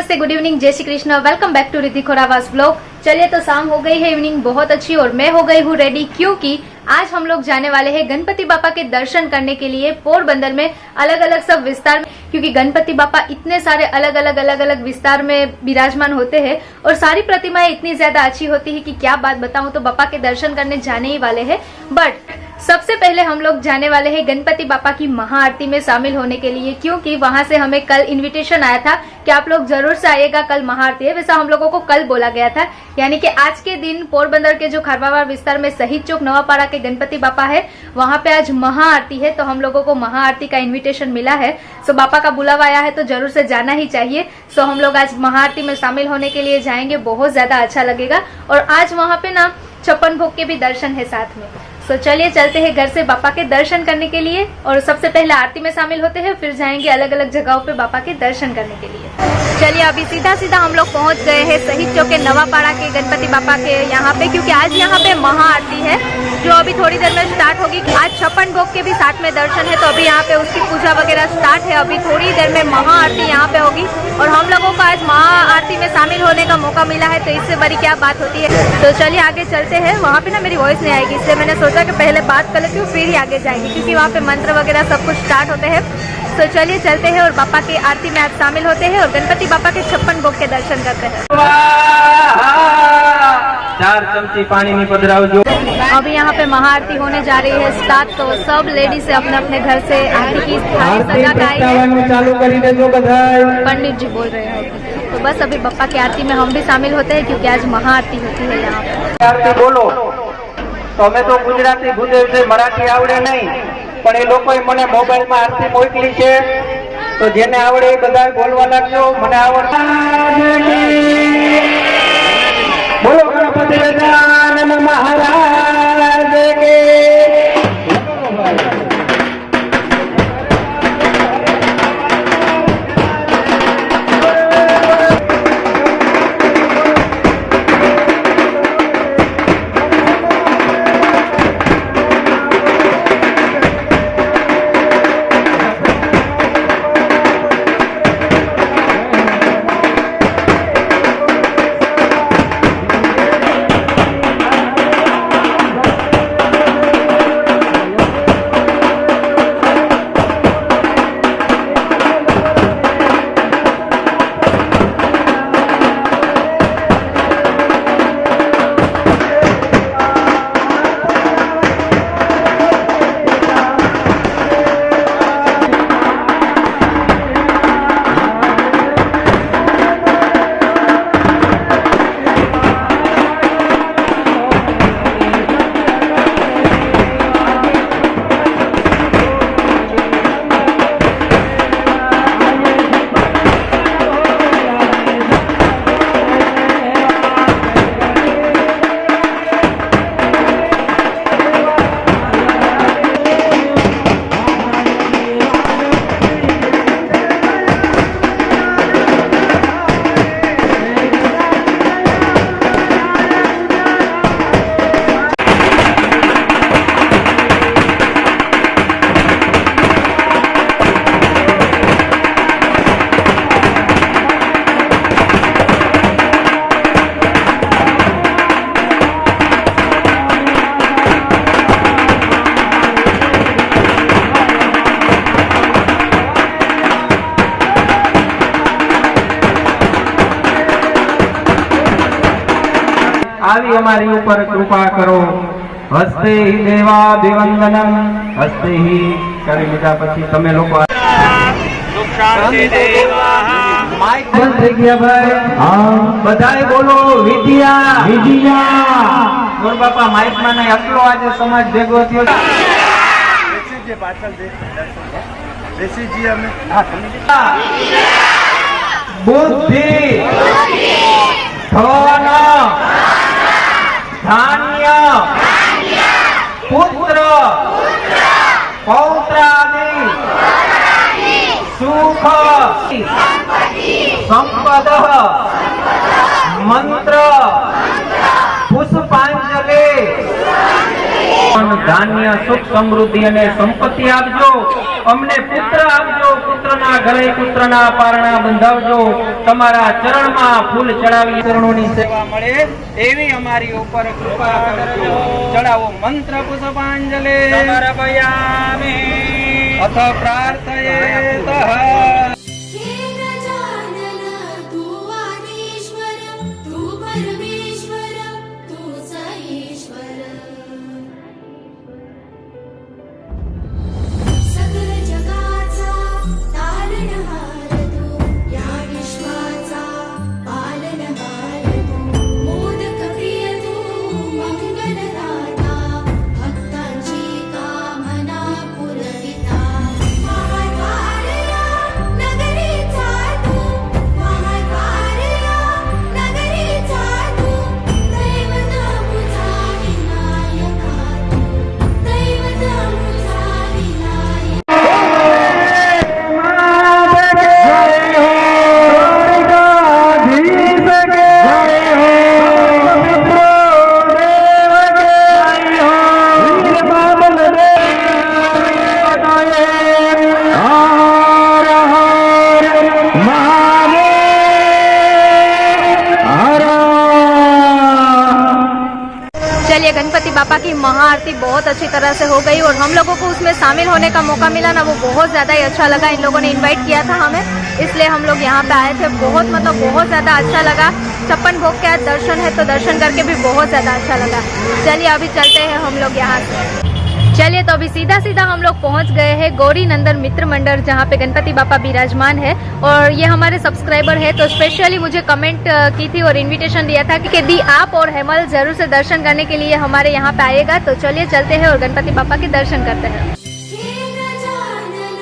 नमस्ते, good evening, जय Shri Krishna. Welcome back to Riddhi Khorawas blog. चलिए, तो शाम हो गई है, इवनिंग बहुत अच्छी और मैं हो गई हूँ रेडी, क्योंकि आज हम लोग जाने वाले हैं गणपति बापा के दर्शन करने के लिए पोरबंदर में अलग अलग सब विस्तार में, क्योंकि गणपति बापा इतने सारे अलग अलग विस्तार में विराजमान होते हैं और सारी प्रतिमाएं इतनी ज्यादा अच्छी होती है कि क्या बात बताऊं। तो बापा के दर्शन करने जाने ही वाले हैं, बट सबसे पहले हम लोग जाने वाले हैं गणपति बापा की महाआरती में शामिल होने के लिए, क्योंकि वहां से हमें कल इनविटेशन आया था कि आप लोग जरूर से आइएगा, कल महाआरती है। वैसा हम लोगों को कल बोला गया था, यानी कि आज के दिन पोरबंदर के जो खारवावार विस्तार में शहीद चौक नवापाड़ा के गणपति बापा है, वहां पे आज महाआरती है। तो हम लोगों को महाआरती का इन्विटेशन मिला है, सो बापा का बुलावा आया है तो जरूर से जाना ही चाहिए। सो हम लोग आज महाआरती में शामिल होने के लिए जाएंगे, बहुत ज्यादा अच्छा लगेगा। और आज वहाँ पे ना 56 भोग के भी दर्शन है साथ में। तो चलिए चलते हैं घर से बापा के दर्शन करने के लिए, और सबसे पहले आरती में शामिल होते हैं, फिर जाएंगे अलग अलग जगहों पे बापा के दर्शन करने के लिए। चलिए, अभी सीधा सीधा हम लोग पहुंच गए हैं शहीद चौक के नवापाड़ा के गणपति बापा के यहाँ पे, क्योंकि आज यहाँ पे महाआरती है जो अभी थोड़ी देर में स्टार्ट होगी। आज 56 भोग के भी साथ में दर्शन है, तो अभी यहाँ पे उसकी पूजा वगैरह स्टार्ट है। अभी थोड़ी देर में महाआरती यहाँ पे होगी और हम लोगों को आज महाआरती में शामिल होने का मौका मिला है, तो इससे बड़ी क्या बात होती है। तो चलिए आगे चलते हैं। वहाँ पे ना मेरी वॉइस नहीं आएगी, इसलिए मैंने सोचा कि पहले बात कर लेती हूँ, फिर ही आगे जाएंगे, क्योंकि वहाँ पे मंत्र वगैरह सब कुछ स्टार्ट होते हैं। तो चलिए चलते हैं और बापा की आरती में आज शामिल होते हैं और गणपति बापा के 56 भोग के दर्शन करते हैं। 4 चमची पानी नहीं पधरावजो। अभी यहाँ पे महाआरती होने जा रही है स्टार्ट, तो सब लेडीज अपने अपने घर से आरती की थाली सजा के आई है। पंडित जी बोल रहे हैं, तो बस अभी बापा की आरती में हम भी शामिल होते हैं, क्योंकि आज महाआरती होती है यहाँ पे। आरती बोलो तो मैं तो गुजराती गुजर से मराठी आवड़े नहीं, पण ए लोकोए मने मोबाइल में आरती मोकली छे, तो जेने आवड़े ए बधाय बोलवा लागजो। मने आवड़ता बोलो गणपति गजानन महाराज के। આવી અમારી ઉપર કૃપા કરો। હસ્તે હિ દેવાભિવંદનમ, હસ્તે હિ કરી લીધા પછી તમે લોકો માઇક બંધ થઈ ગયા ભાઈ। હા, બધાય બોલો વિદ્યા વિદ્યા। મોર બાપા માઇક માં નહીં, આટલો આજે સમાજ ભેગો થયો। બેસીજી પાછળ બેસીજી અમે બુદ્ધિ ધન धान्य पुत्र पौत्रादि सुख संपद मंत्र पुष्पांजलि धान्य सुख समृद्धि અને સંપત્તિ આપજો, અમને પુત્ર આપજો, પુત્રના ગળે પુત્રના પારણા બંધાવજો, તમારા ચરણમાં ફૂલ ચડાવી ચરણોની સેવા મળે એવી અમારી ઉપર કૃપા કરજો. ચડાવો મંત્ર પુષ્પાંજલિ સમર્પયામિ અથ પ્રાર્થયેતઃ. हे गजानन तू आदिश्वर तू परमेश्वर तू च ईश्वर सकल जगाचा तारणहार तू या विश्वाचा पालनहार तू मोदक प्रिय तू मंगलदाता भक्तांची कामना पुरविता महाद्वारया नगरीचा तू महाद्वारया नगरीचा तू दैवत मुझा विनायका तू दैवत मुझा विनायका चलिए, गणपति बापा की महाआरती बहुत अच्छी तरह से हो गई और हम लोगों को उसमें शामिल होने का मौका मिला ना, वो बहुत ज़्यादा ही अच्छा लगा. इन लोगों ने इनवाइट किया था हमें, इसलिए हम लोग यहाँ पे आए थे. बहुत बहुत ज़्यादा अच्छा लगा. 56 भोग के आज दर्शन है तो दर्शन करके भी बहुत ज़्यादा अच्छा लगा. चलिए अभी चलते हैं हम लोग यहाँ से. चलिए, तो अभी सीधा सीधा हम लोग पहुंच गए हैं गौरी नंदन मित्र मंडल, जहाँ पे गणपति बापा विराजमान है. और ये हमारे सब्सक्राइबर है, तो स्पेशली मुझे कमेंट की थी और इनविटेशन दिया था कि यदि आप और हेमल जरूर से दर्शन करने के लिए हमारे यहाँ पे आएगा. तो चलिए चलते हैं और गणपति बापा के दर्शन करते हैं. हे गजानन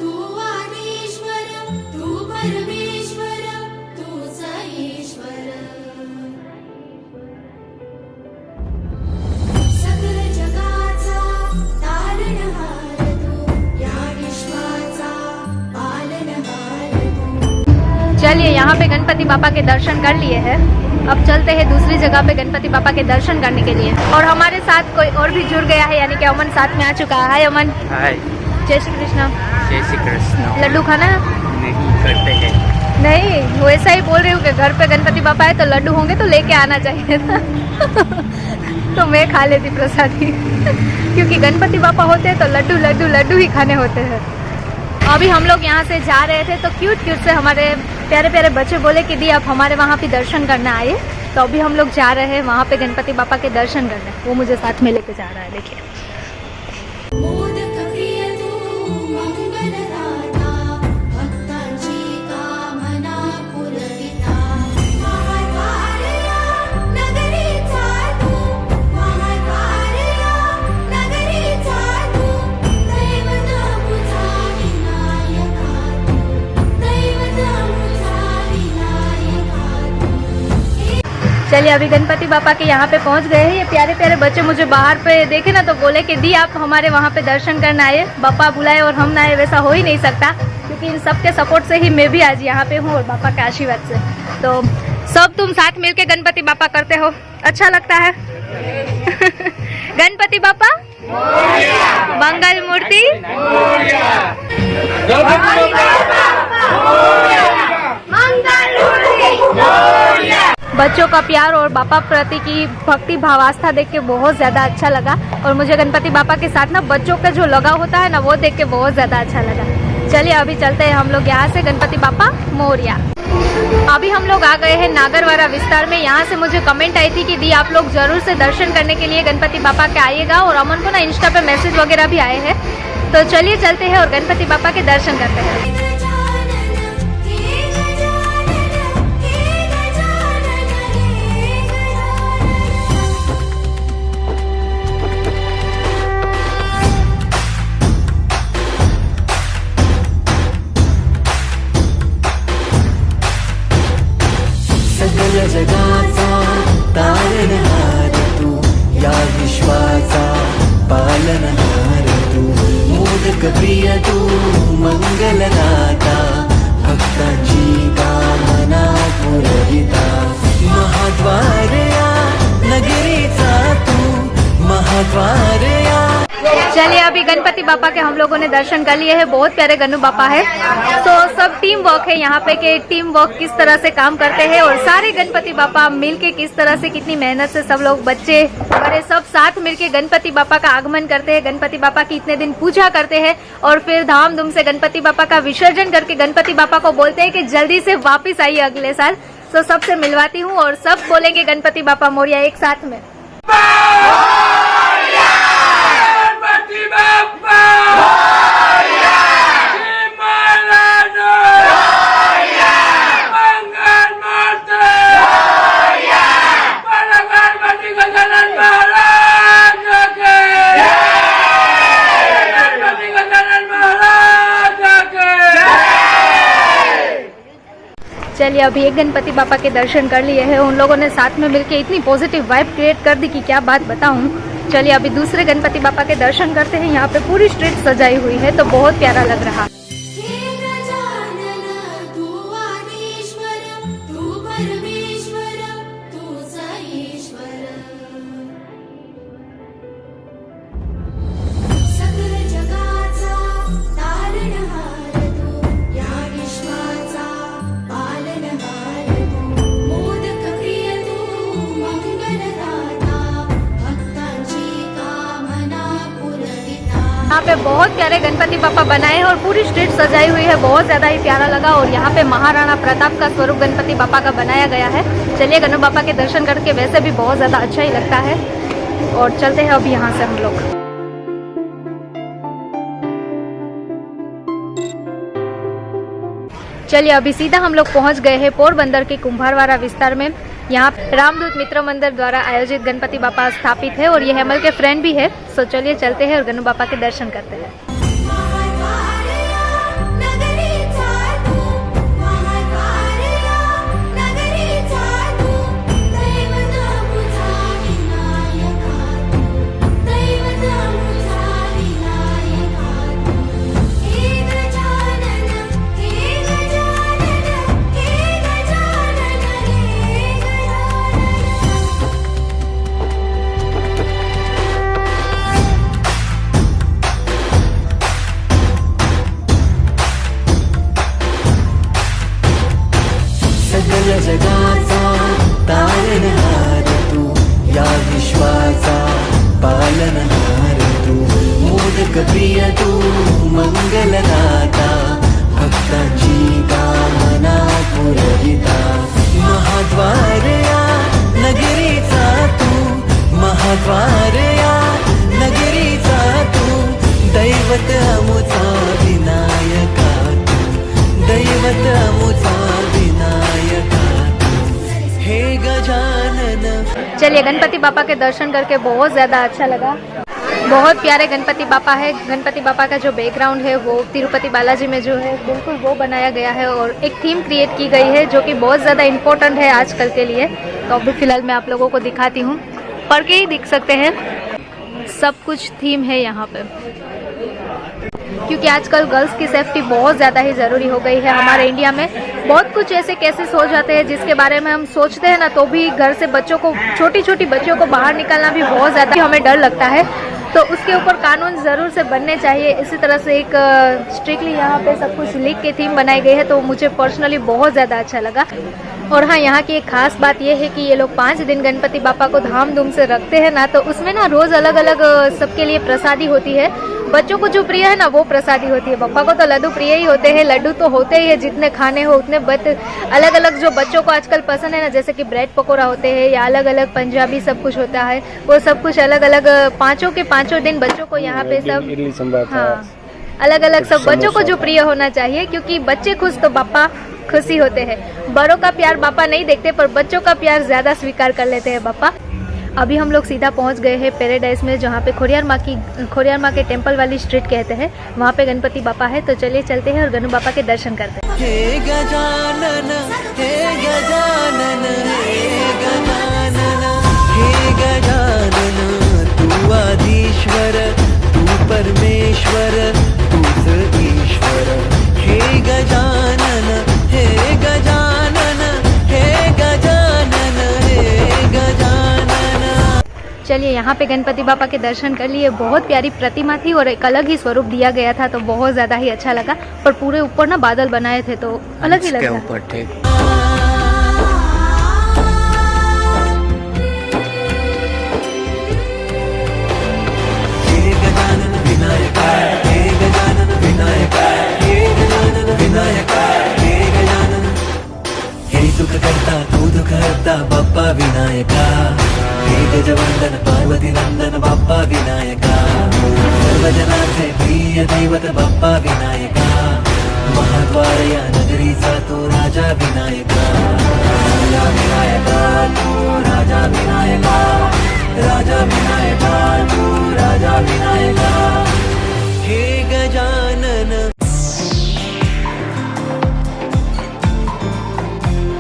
तू आदिश्वर तू परमेश्वर तू च ईश्वर सकल जगाचा तारणहार तू या विश्वाचा पालनहार तू. चलिए, यहाँ पे गणपति बापा के दर्शन कर लिए हैं. अब चलते हैं दूसरी जगह पे गणपति बापा के दर्शन करने के लिए. और हमारे साथ कोई और भी जुड़ गया है, यानी कि अमन साथ में आ चुका है. हाय अमन. हाय, जय श्री कृष्ण. जय श्री कृष्ण. लड्डू खाना है? नहीं करते हैं. नहीं, वो ऐसा ही बोल रही हूँ कि घर पे गणपति बापा है तो लड्डू होंगे तो लेके आना चाहिए था. तो मैं खा लेती प्रसादी. क्योंकि गणपति बापा होते हैं तो लड्डू लड्डू लड्डू ही खाने होते हैं. अभी हम लोग यहाँ से जा रहे थे तो क्यूट से हमारे प्यारे प्यारे बच्चे बोले कि दी आप हमारे वहाँ पे दर्शन करने आए. तो अभी हम लोग जा रहे हैं वहाँ पे गणपति बापा के दर्शन करने. वो मुझे साथ में लेके जा रहा है. देखिए, मोदक प्रिय तू मंगलदाता भक्तांची कामना पुरविता महाद्वारया नगरीचा तू महाद्वारया नगरीचा तू दैवत मुझा विनायका तू दैवत मुझा विनायका तू. चलिए अभी गणपति बापा के यहाँ पे पहुँच गए हैं. ये प्यारे प्यारे बच्चे मुझे बाहर पे देखे ना तो बोले कि दी आप हमारे वहाँ पे दर्शन करने आए. बापा बुलाए और हम ना आए, वैसा हो ही नहीं सकता. क्योंकि इन सबके सपोर्ट से ही मैं भी आज यहाँ पे हूँ और बापा के आशीर्वाद से. तो सब तुम साथ मिलके गणपति बापा करते हो, अच्छा लगता है. गणपति बापा मंगल मूर्ति. बच्चों का प्यार और बापा प्रति की भक्ति भाव आस्था देख के बहुत ज़्यादा अच्छा लगा. और मुझे गणपति बापा के साथ ना बच्चों का जो लगाव होता है ना, वो देख के बहुत ज़्यादा अच्छा लगा. चलिए अभी चलते हैं हम लोग यहाँ से. गणपति बापा मोरया. अभी हम लोग आ गए हैं नागरवारा विस्तार में. यहाँ से मुझे कमेंट आई थी कि दी आप लोग जरूर से दर्शन करने के लिए गणपति बापा के आइएगा. और अमन को ना इंस्टा पे मैसेज वगैरह भी आए हैं. तो चलिए चलते हैं और गणपति बापा के दर्शन करते हैं. सकल जगाचा तारणहार तू या विश्वाचा पालनहार तू मोदक प्रिय तू मंगलदाता भक्तांची कामना पुरविता महाद्वारया नगरीचा तू महाद्वारया. चलिए अभी गणपति बापा के हम लोगों ने दर्शन कर लिए हैं। बहुत प्यारे गन्नू बापा है। तो सब टीम वर्क है यहाँ पे कि टीम वर्क किस तरह से काम करते हैं और सारे गणपति बापा मिलके किस तरह से कितनी मेहनत से सब लोग बच्चे बड़े सब साथ मिलके गणपति बापा का आगमन करते हैं। गणपति बापा की इतने दिन पूजा करते हैं और फिर धामधूम से गणपति बापा का विसर्जन करके गणपति बापा को बोलते हैं कि जल्दी से वापिस आइए अगले साल। तो सबसे मिलवाती हूँ और सब बोलेंगे गणपति बापा मोरिया एक साथ में। चलिए अभी एक गणपति बापा के दर्शन कर लिए हैं। उन लोगों ने साथ में मिलके इतनी पॉजिटिव वाइब क्रिएट कर दी कि क्या बात बताऊं। चलिए अभी दूसरे गणपति बापा के दर्शन करते हैं। यहाँ पे पूरी स्ट्रीट सजाई हुई है तो बहुत प्यारा लग रहा। हे गजानन तू आदिश्वर तू परमेश्वर तू सईश्वर सकल जगाचा तारणहार तू या विश्वाचा पालनहार तू मोदक प्रिय तू मंगलदाता भक्तांची कामना पुरविता। यहाँ पे बहुत प्यारे गणपति बापा बनाए हैं और पूरी स्ट्रीट सजाई हुई है। बहुत ज्यादा ही प्यारा लगा और यहाँ पे महाराणा प्रताप का स्वरूप गणपति बापा का बनाया गया है। चलिए गणपति बापा के दर्शन करके वैसे भी बहुत ज्यादा अच्छा ही लगता है और चलते हैं अब यहाँ से हम लोग। चलिए अभी सीधा हम लोग पहुँच गए हैं पोरबंदर के कुंभारवाड़ा विस्तार में। यहाँ रामदूत मित्र मंदिर द्वारा आयोजित गणपति बापा स्थापित है और ये हेमल के फ्रेंड भी है। तो चलिए चलते हैं और गणपति बापा के दर्शन करते हैं। सकल जगाचा तारणहार तू या विश्वाचा पालनहार तू मोदक प्रिय तू मंगलदाता भक्तांची कामना पुरविता महाद्वार या नगरीचा तू महाद्वार या नगरीचा तू दैवत अमुचा विनायका तू दैवत अमुचा विनायका तू हे गजानन। चलिए गणपति बापा के दर्शन करके बहुत ज़्यादा अच्छा लगा। बहुत प्यारे गणपति बापा है। गणपति बापा का जो बैकग्राउंड है वो तिरुपति बालाजी में जो है बिल्कुल वो बनाया गया है और एक थीम क्रिएट की गई है जो कि बहुत ज़्यादा इम्पोर्टेंट है आजकल के लिए। तो अभी फ़िलहाल मैं आप लोगों को दिखाती हूँ, पढ़ के ही दिख सकते हैं। सब कुछ थीम है यहाँ पे क्योंकि आजकल गर्ल्स की सेफ्टी बहुत ज़्यादा ही ज़रूरी हो गई है हमारे इंडिया में। बहुत कुछ ऐसे केसेस हो जाते हैं जिसके बारे में हम सोचते हैं ना तो भी घर से बच्चों को छोटी छोटी बच्चों को बाहर निकालना भी बहुत ज़्यादा हमें डर लगता है। तो उसके ऊपर कानून ज़रूर से बनने चाहिए। इसी तरह से एक स्ट्रिक्टली यहाँ पे सब कुछ लिख के थीम बनाई गई है तो मुझे पर्सनली बहुत ज़्यादा अच्छा लगा। और हाँ, यहाँ की एक खास बात यह है कि ये लोग 5 दिन गणपति बापा को धामधूम से रखते हैं ना, तो उसमें ना रोज़ अलग अलग सबके लिए प्रसादी होती है। बच्चों को जो प्रिय है ना वो प्रसादी होती है। पापा को तो लड्डू प्रिय ही होते हैं, लड्डू तो होते ही है जितने खाने हो उतने, बट अलग अलग जो बच्चों को आजकल पसंद है ना, जैसे कि ब्रेड पकौड़ा होते हैं या अलग अलग पंजाबी सब कुछ होता है, वो सब कुछ अलग अलग पाँचों के पाँचों दिन बच्चों को यहाँ पे सब हाँ अलग अलग सब बच्चों को जो प्रिय होना चाहिए, क्योंकि बच्चे खुश तो पापा खुशी होते हैं। बड़ों का प्यार पापा नहीं देखते पर बच्चों का प्यार ज्यादा स्वीकार कर लेते हैं पापा। अभी हम लोग सीधा पहुंच गए हैं पैराडाइज में, जहाँ पे खोरियार माँ के टेम्पल वाली स्ट्रीट कहते हैं, वहाँ पे गणपति बापा है। तो चलिए चलते हैं और गणु बापा के दर्शन करते हैं। हे गजानन हे गजानन हे गजानन हे गजानन, तू आदिश्वर तू परमेश्वर तूच ईश्वर। हे गजानन हे गजानन हे गजानन हे गजानन। चलिए यहाँ पे गणपति बापा के दर्शन कर लिए। बहुत प्यारी प्रतिमा थी और एक अलग ही स्वरूप दिया गया था, तो बहुत ज़्यादा ही अच्छा लगा। पर पूरे ऊपर ना बादल बनाए थे तो अलग ही के लगा। ऊपर थे। हे गजानन विनायका, हे गजानन विनायका, हे गजानन विनायका, हे गजानन। हे सुख करता तू दुख हरता बाप्पा विनायका, हे गजवंदन पार्वती नंदन बाप्पा विनायका, सर्वजनांचे प्रिय दैवत बाप्पा विनायका, महाद्वार या नगरीचा तू राजा विनायका, राजा विनायका तू राजा विनायका, राजा विनायका